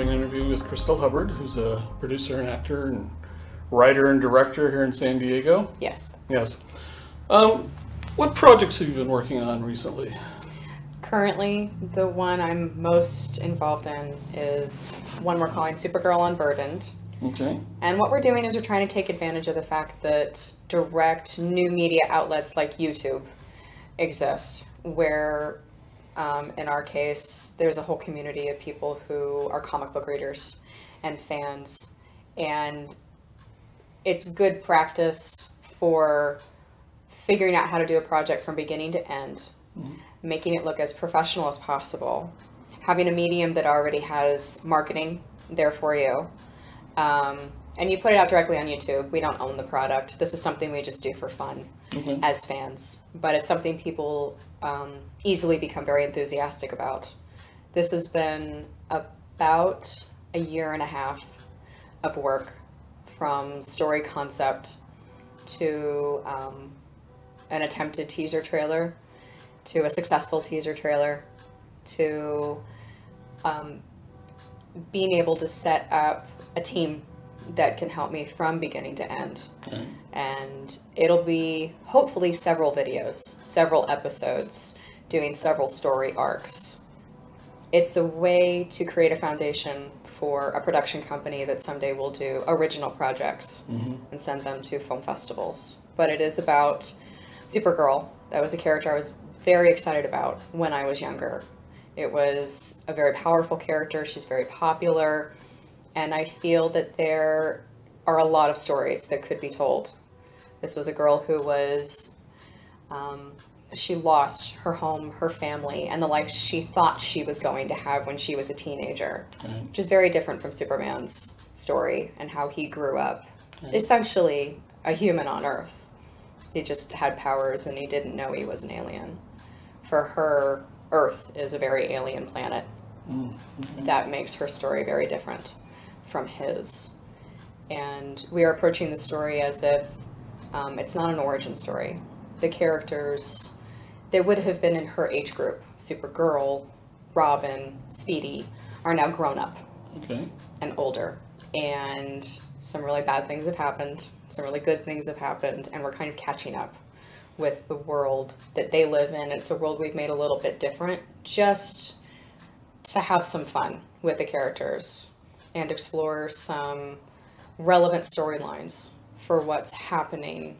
an interview with Crysstal Hubbard, who's a producer and actor and writer and director here in San Diego. Yes. Yes. What projects have you been working on recently? Currently, the one I'm most involved in is one we're calling Supergirl Unburdened. Okay. And what we're doing is we're trying to take advantage of the fact that direct new media outlets like YouTube exist, where in our case, there's a whole community of people who are comic book readers and fans. And it's good practice for figuring out how to do a project from beginning to end, making it look as professional as possible, having a medium that already has marketing there for you. And you put it out directly on YouTube. We don't own the product. This is something we just do for fun as fans. But it's something people easily become very enthusiastic about. This has been about a year and a half of work, from story concept to an attempted teaser trailer, to a successful teaser trailer, to being able to set up a team that can help me from beginning to end. Okay. And it'll be hopefully several videos, several episodes, doing several story arcs. It's a way to create a foundation for a production company that someday will do original projects and send them to film festivals. But it is about Supergirl. That was a character I was very excited about when I was younger. It was a very powerful character. She's very popular. And I feel that there are a lot of stories that could be told. This was a girl who was, she lost her home, her family, and the life she thought she was going to have when she was a teenager, which is very different from Superman's story and how he grew up. Essentially a human on Earth. He just had powers and he didn't know he was an alien. For her, Earth is a very alien planet. That makes her story very different from his. And we are approaching the story as if it's not an origin story. The characters, they would have been in her age group. Supergirl, Robin, Speedy are now grown up and older. And some really bad things have happened. Some really good things have happened. And we're kind of catching up with the world that they live in. It's a world we've made a little bit different just to have some fun with the characters and explore some relevant storylines for what's happening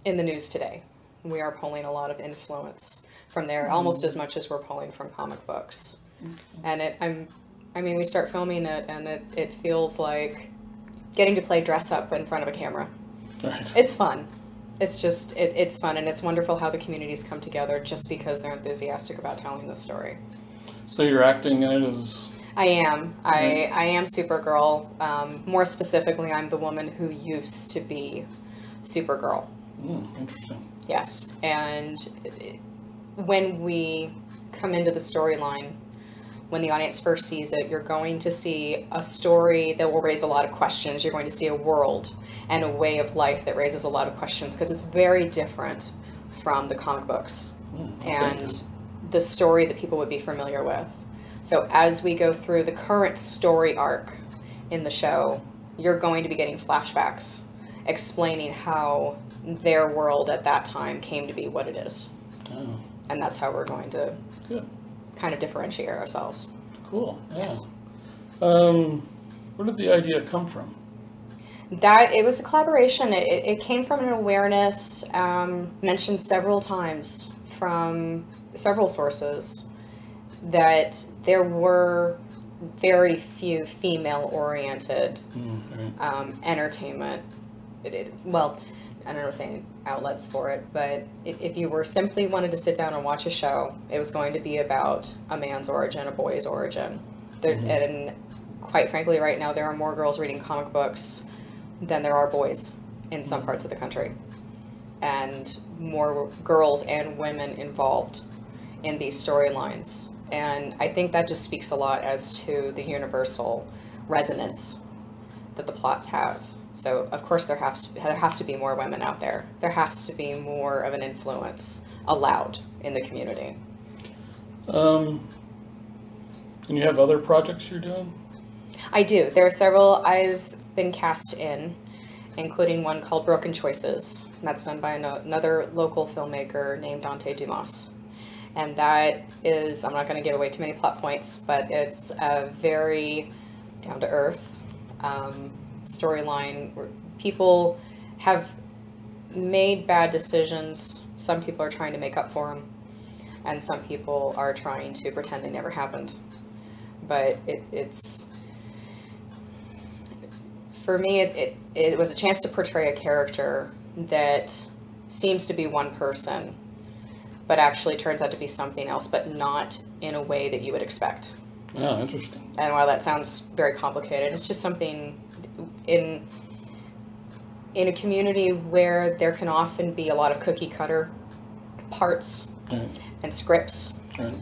in the news today. We are pulling a lot of influence from there, almost as much as we're pulling from comic books. And we start filming it, and it feels like getting to play dress up in front of a camera. Right. It's fun. It's just, it's fun, and it's wonderful how the communities come together just because they're enthusiastic about telling the story. So you're acting in it as... I am. I am Supergirl. More specifically, I'm the woman who used to be Supergirl. Interesting. Yes. And when we come into the storyline, when the audience first sees it, you're going to see a story that will raise a lot of questions. You're going to see a world and a way of life that raises a lot of questions because it's very different from the comic books and the story that people would be familiar with. So as we go through the current story arc in the show, you're going to be getting flashbacks explaining how their world at that time came to be what it is. And that's how we're going to kind of differentiate ourselves. Cool. Yeah. Yes. Where did the idea come from? It was a collaboration. It came from an awareness mentioned several times from several sources that there were very few female-oriented entertainment. Well, I don't know saying outlets for it, but if you were simply wanted to sit down and watch a show, it was going to be about a man's origin, a boy's origin. And quite frankly, right now, there are more girls reading comic books than there are boys in some parts of the country. And more girls and women involved in these storylines. And I think that just speaks a lot as to the universal resonance that the plots have. So, of course, there have to be more women out there. There has to be more of an influence allowed in the community. And you have other projects you're doing? I do. There are several I've been cast in, including one called Broken Choices. And that's done by another local filmmaker named Dante Dumas. And that is, I'm not going to give away too many plot points, but it's a very down-to-earth storyline where people have made bad decisions. Some people are trying to make up for them, and some people are trying to pretend they never happened. But it's for me, it was a chance to portray a character that seems to be one person, but actually turns out to be something else, but not in a way that you would expect. Oh, interesting. And while that sounds very complicated, it's just something in a community where there can often be a lot of cookie cutter parts and scripts. Right.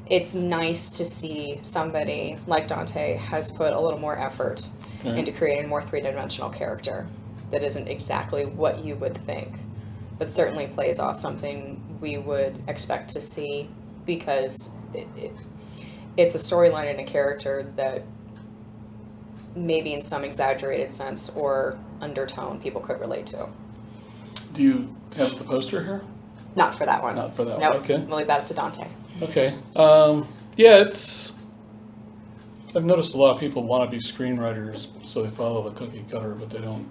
It's nice to see somebody like Dante has put a little more effort into creating a more three-dimensional character that isn't exactly what you would think, but certainly plays off something we would expect to see, because it's a storyline and a character that maybe in some exaggerated sense or undertone people could relate to. Do you have the poster here? Not for that one. Not for that nope. one. Okay. We'll leave that up to Dante. Okay. Yeah, I've noticed a lot of people want to be screenwriters, so they follow the cookie cutter, but they don't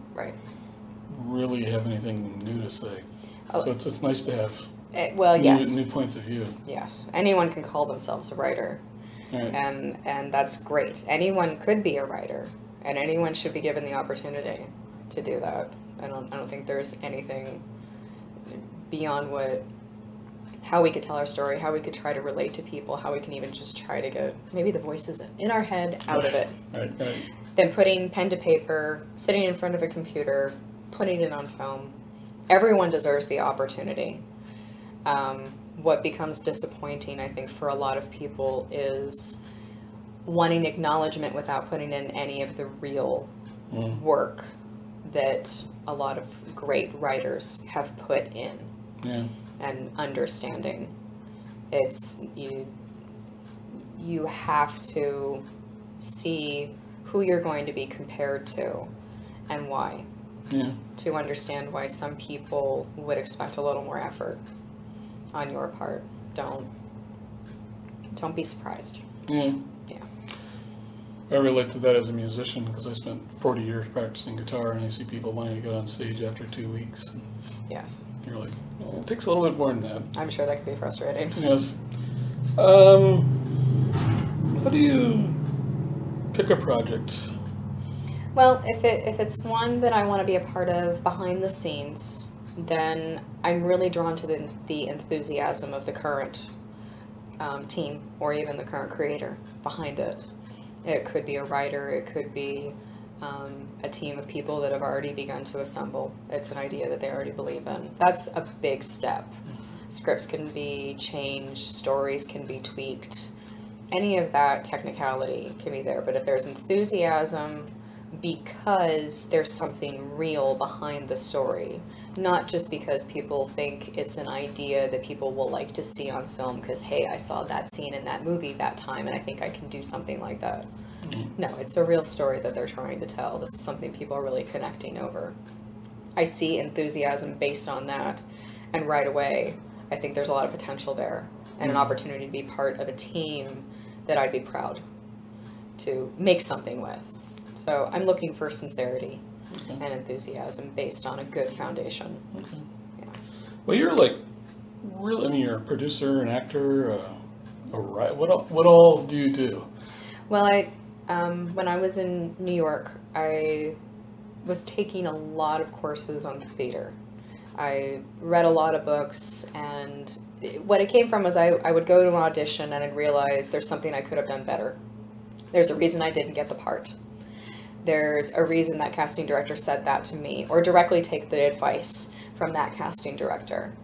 really have anything new to say. Oh. So it's nice to have new points of view. Yes. Anyone can call themselves a writer. Right. And that's great. Anyone could be a writer, and anyone should be given the opportunity to do that. I don't think there's anything beyond how we could tell our story, how we could try to relate to people, how we can even just try to get maybe the voices in our head out of it. Right. Then putting pen to paper, sitting in front of a computer, putting it on film. Everyone deserves the opportunity. What becomes disappointing, I think, for a lot of people is wanting acknowledgement without putting in any of the real work that a lot of great writers have put in. Yeah. And understanding. It's you have to see who you're going to be compared to and why. Yeah. To understand why some people would expect a little more effort on your part. Don't be surprised. Yeah. Yeah. I relate to that as a musician because I spent 40 years practicing guitar, and I see people wanting to get on stage after 2 weeks. Yes. You're like, well, it takes a little bit more than that. I'm sure that could be frustrating. Yes. How do you pick a project? Well, if it's one that I want to be a part of behind the scenes, then I'm really drawn to the enthusiasm of the current team, or even the current creator behind it. It could be a writer, it could be a team of people that have already begun to assemble. It's an idea that they already believe in. That's a big step. Scripts can be changed, stories can be tweaked. Any of that technicality can be there, but if there's enthusiasm because there's something real behind the story, not just because people think it's an idea that people will like to see on film because, hey, I saw that scene in that movie that time and I think I can do something like that. No, it's a real story that they're trying to tell. This is something people are really connecting over. I see enthusiasm based on that, and right away, I think there's a lot of potential there and an opportunity to be part of a team that I'd be proud to make something with. So I'm looking for sincerity and enthusiasm based on a good foundation. Okay. Yeah. Well, you're like, really, I mean, you're a producer, an actor, a writer. What all do you do? Well, when I was in New York, I was taking a lot of courses on theater. I read a lot of books, and what it came from was I would go to an audition and I'd realize there's something I could have done better. There's a reason I didn't get the part. There's a reason that casting director said that to me, or directly take the advice from that casting director.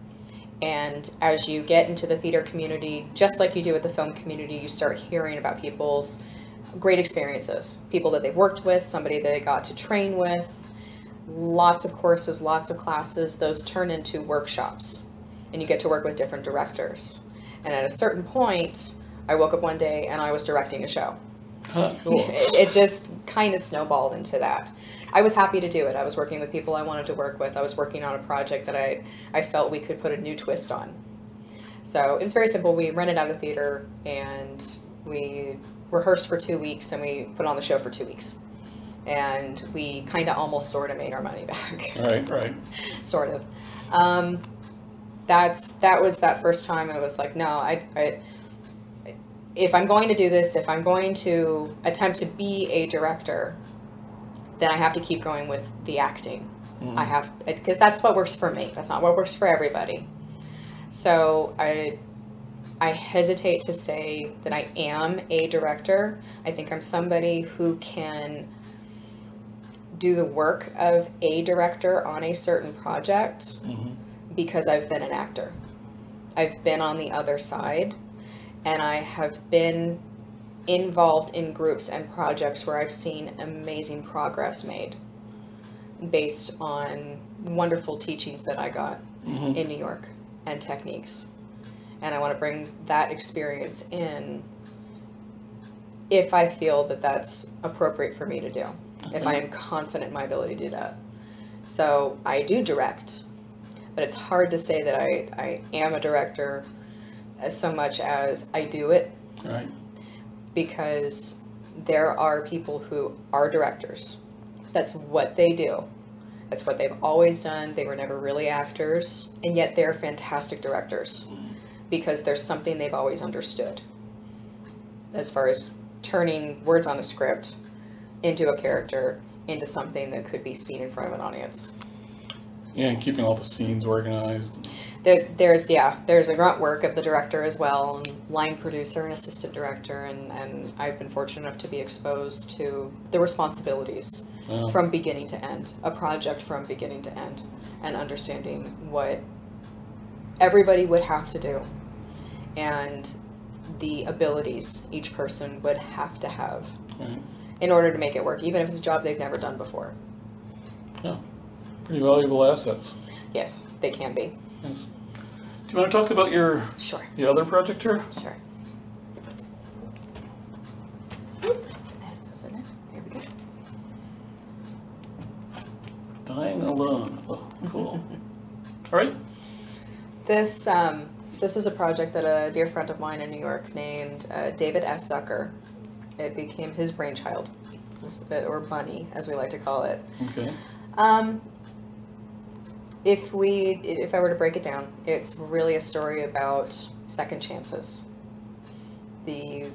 And as you get into the theater community, just like you do with the film community, you start hearing about people's great experiences, people that they've worked with, somebody that they got to train with, lots of courses, lots of classes. Those turn into workshops, and you get to work with different directors. And at a certain point, I woke up one day and I was directing a show. Huh, cool. It just kind of snowballed into that. I was happy to do it. I was working with people I wanted to work with. I was working on a project that I felt we could put a new twist on. So it was very simple. We rented out a theater and we rehearsed for 2 weeks and we put on the show for 2 weeks. And we kind of almost sort of made our money back. Right. Sort of. That was that first time I was like, no, if I'm going to do this, if I'm going to attempt to be a director, then I have to keep going with the acting. I have, because that's what works for me. That's not what works for everybody. So I hesitate to say that I am a director. I think I'm somebody who can do the work of a director on a certain project because I've been an actor. I've been on the other side, and I have been involved in groups and projects where I've seen amazing progress made based on wonderful teachings that I got in New York and techniques. And I want to bring that experience in if I feel that that's appropriate for me to do, if I am confident in my ability to do that. So I do direct, but it's hard to say that I am a director as so much as I do it. Right. Because there are people who are directors. That's what they do. That's what they've always done. They were never really actors, and yet they're fantastic directors because there's something they've always understood as far as turning words on a script into a character, into something that could be seen in front of an audience. Yeah, and keeping all the scenes organized. There's a grunt work of the director as well, and line producer and assistant director, and I've been fortunate enough to be exposed to the responsibilities from beginning to end, a project from beginning to end, and understanding what everybody would have to do and the abilities each person would have to have in order to make it work, even if it's a job they've never done before. Yeah, pretty valuable assets. Yes, they can be. Yes. Do you want to talk about the other project here? Sure. Here we go. Dying Alone. Oh, cool. All right. This is a project that a dear friend of mine in New York named David S. Zucker. It became his brainchild, or bunny, as we like to call it. Okay. If I were to break it down, it's really a story about second chances. The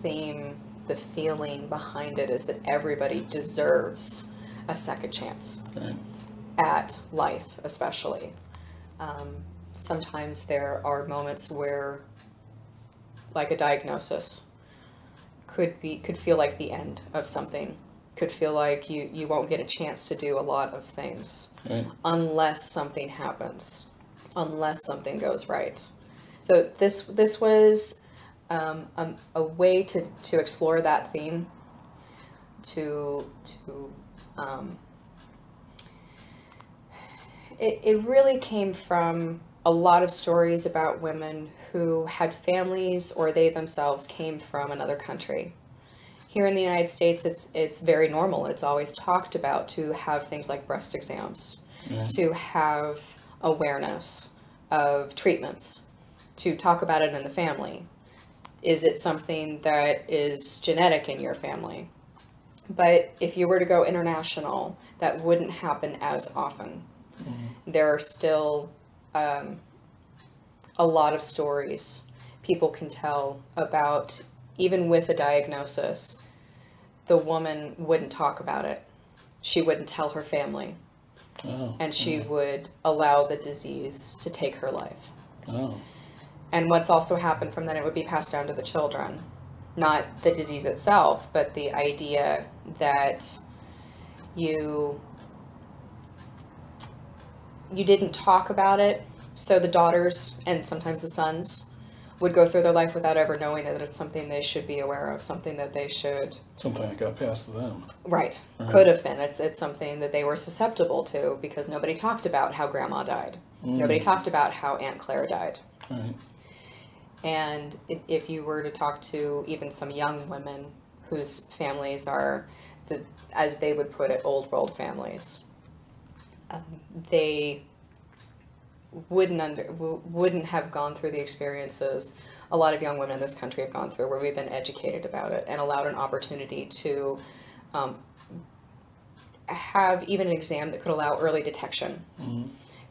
theme, the feeling behind it is that everybody deserves a second chance at life, especially. Sometimes there are moments where, like a diagnosis, could feel like the end of something. Could feel like you won't get a chance to do a lot of things unless something happens, unless something goes right. So this was a way to explore that theme. It really came from a lot of stories about women who had families or they themselves came from another country. Here in the United States, it's very normal. It's always talked about to have things like breast exams, to have awareness of treatments, to talk about it in the family. Is it something that is genetic in your family? But if you were to go international, that wouldn't happen as often. There are still a lot of stories people can tell about, even with a diagnosis, the woman wouldn't talk about it. She wouldn't tell her family. And she would allow the disease to take her life. And what's also happened from then, it would be passed down to the children. Not the disease itself, but the idea that you didn't talk about it, so the daughters and sometimes the sons would go through their life without ever knowing that it's something they should be aware of, something that they should... Something that got passed to them. Right. Could have been. It's something that they were susceptible to because nobody talked about how Grandma died. Nobody talked about how Aunt Claire died. And if you were to talk to even some young women whose families are, as they would put it, old world families, they wouldn't have gone through the experiences a lot of young women in this country have gone through, where we've been educated about it and allowed an opportunity to have even an exam that could allow early detection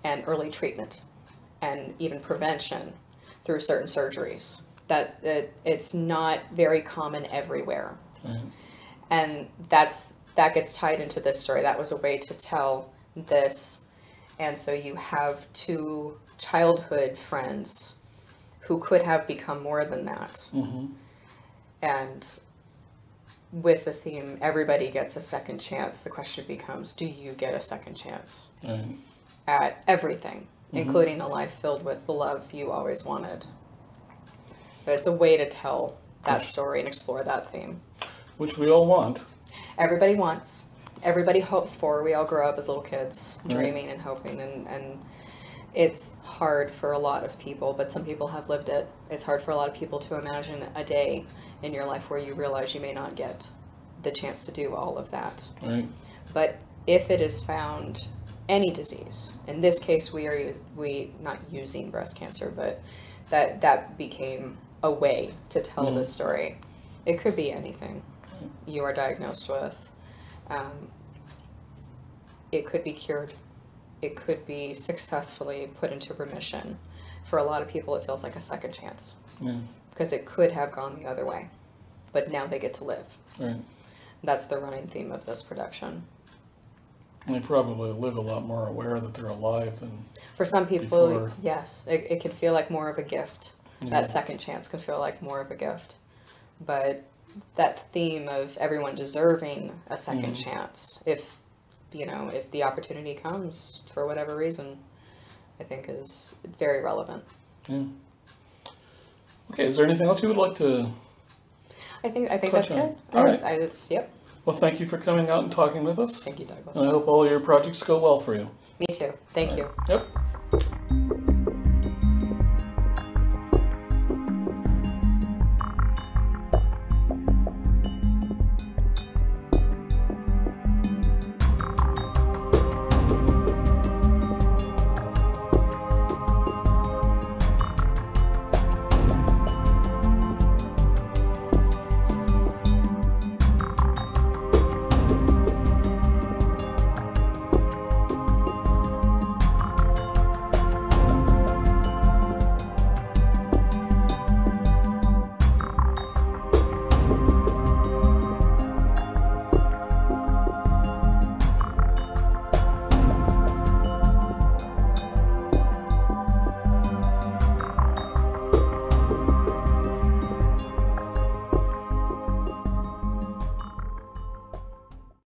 and early treatment and even prevention through certain surgeries. That it's not very common everywhere. And that gets tied into this story. That was a way to tell this. And so you have two childhood friends who could have become more than that. And with the theme, everybody gets a second chance, the question becomes, do you get a second chance at everything, including a life filled with the love you always wanted? But it's a way to tell that story and explore that theme. Which we all want. Everybody wants. Everybody hopes for. We all grow up as little kids, dreaming and hoping, and it's hard for a lot of people, but some people have lived it. It's hard for a lot of people to imagine a day in your life where you realize you may not get the chance to do all of that. But if it is found, any disease, in this case we not using breast cancer, but that became a way to tell the story. It could be anything you are diagnosed with. It could be cured. It could be successfully put into remission. For a lot of people, it feels like a second chance. Because it could have gone the other way. But now they get to live. That's the running theme of this production. And they probably live a lot more aware that they're alive than for some people, before. Yes. It can feel like more of a gift. That second chance can feel like more of a gift. But that theme of everyone deserving a second chance, if the opportunity comes for whatever reason, I think is very relevant. Okay, is there anything else you would like to I think that's good. All right. Yep. Well, thank you for coming out and talking with us. Thank you, Douglas. And I hope all your projects go well for you. Me too. Thank you. Yep.